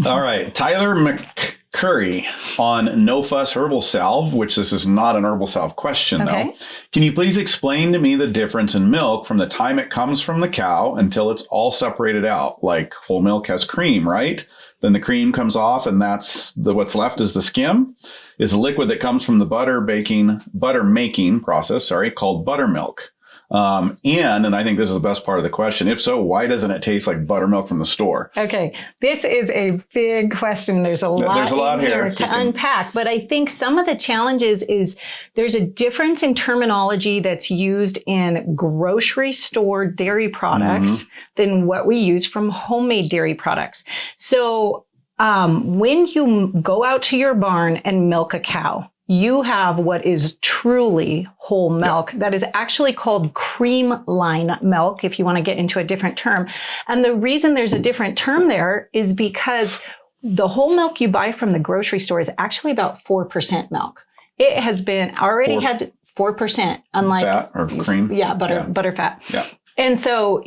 All right. Tyler McCurry on No Fuss Herbal Salve, which this is not an herbal salve question, though. Can you please explain to me the difference in milk from the time it comes from the cow until it's all separated out? Like whole milk has cream, right? Then the cream comes off and that's what's left is the skim. Is the liquid that comes from the butter making process, called buttermilk. And I think this is the best part of the question. If so, why doesn't it taste like buttermilk from the store? Okay. This is a big question. There's a lot here to unpack. But I think some of the challenges is there's a difference in terminology that's used in grocery store dairy products than what we use from homemade dairy products. So when you go out to your barn and milk a cow, you have what is truly whole milk that is actually called cream line milk, if you want to get into a different term. And the reason there's a different term there is because the whole milk you buy from the grocery store is actually about 4% milk. It has been had 4%, unlike fat or cream. Yeah, butter fat. Yeah. And so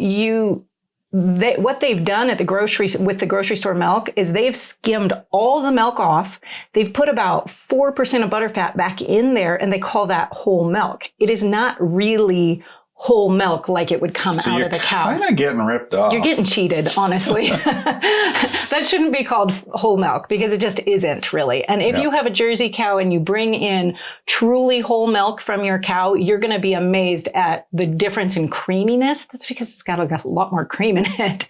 what they've done with the grocery store milk is they've skimmed all the milk off. They've put about 4% of butterfat back in there, and they call that whole milk. It is not really whole milk like it would come out of the cow. You're kind of getting ripped off. You're getting cheated, honestly. That shouldn't be called whole milk because it just isn't really. And if you have a Jersey cow and you bring in truly whole milk from your cow, you're going to be amazed at the difference in creaminess. That's because it's got a lot more cream in it.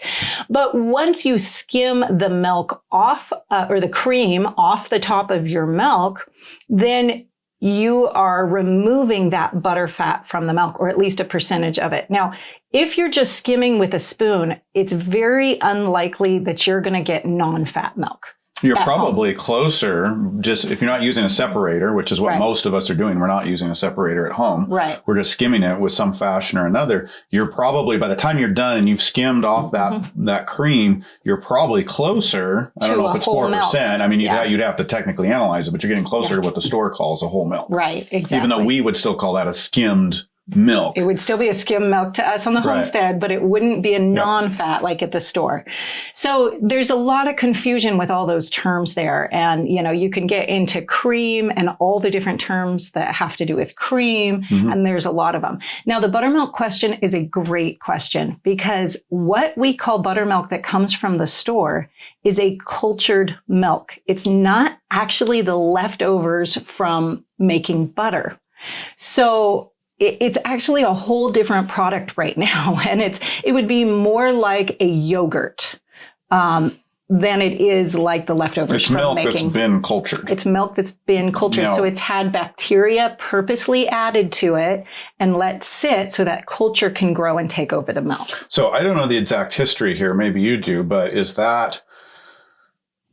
But once you skim the milk off, or the cream off the top of your milk, then you are removing that butter fat from the milk, or at least a percentage of it. Now, if you're just skimming with a spoon, it's very unlikely that you're going to get non-fat milk. You're probably closer, just if you're not using a separator, which is what most of us are doing. We're not using a separator at home. Right. We're just skimming it with some fashion or another. You're probably, by the time you're done and you've skimmed off that cream, you're probably closer. I don't know if it's 4%. Milk. I mean, you'd have to technically analyze it, but you're getting closer to what the store calls a whole milk. Right, exactly. Even though we would still call that a skimmed milk. It would still be a skim milk to us on the homestead, but it wouldn't be a non-fat like at the store. So there's a lot of confusion with all those terms there. And, you can get into cream and all the different terms that have to do with cream. And there's a lot of them. Now, the buttermilk question is a great question because what we call buttermilk that comes from the store is a cultured milk. It's not actually the leftovers from making butter. So it's actually a whole different product right now. And it would be more like a yogurt than it is like the leftovers from making. It's milk that's been cultured. It's milk that's been cultured. So it's had bacteria purposely added to it and let sit so that culture can grow and take over the milk. So I don't know the exact history here. Maybe you do, but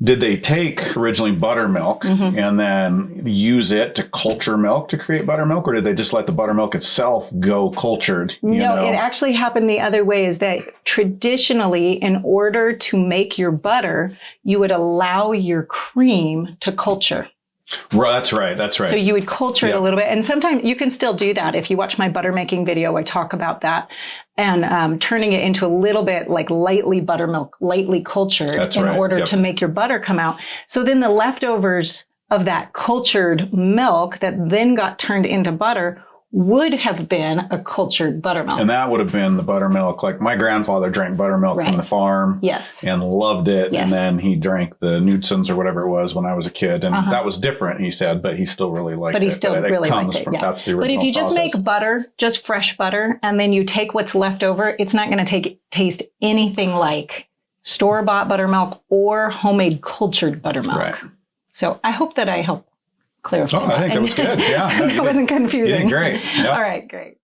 did they take originally buttermilk and then use it to culture milk to create buttermilk, or did they just let the buttermilk itself go cultured? No, it actually happened the other way, is that traditionally, in order to make your butter, you would allow your cream to culture. Right, that's right. So you would culture it a little bit. And sometimes you can still do that. If you watch my butter making video, I talk about that. And turning it into a little bit like lightly buttermilk, lightly cultured in order to make your butter come out. So then the leftovers of that cultured milk that then got turned into butter would have been a cultured buttermilk. And that would have been the buttermilk. Like my grandfather drank buttermilk from the farm. Yes. And loved it. Yes. And then he drank the Knutson's or whatever it was when I was a kid. And that was different, he said, but he still really liked it. But he still really liked it, That's the original But if you just process. make butter, just fresh butter, and then you take what's left over, it's not going to taste anything like store-bought buttermilk or homemade cultured buttermilk. Right. So I hope that I helped clarify that. I think that was good. Yeah. It wasn't confusing. You did great. Yep. All right, great.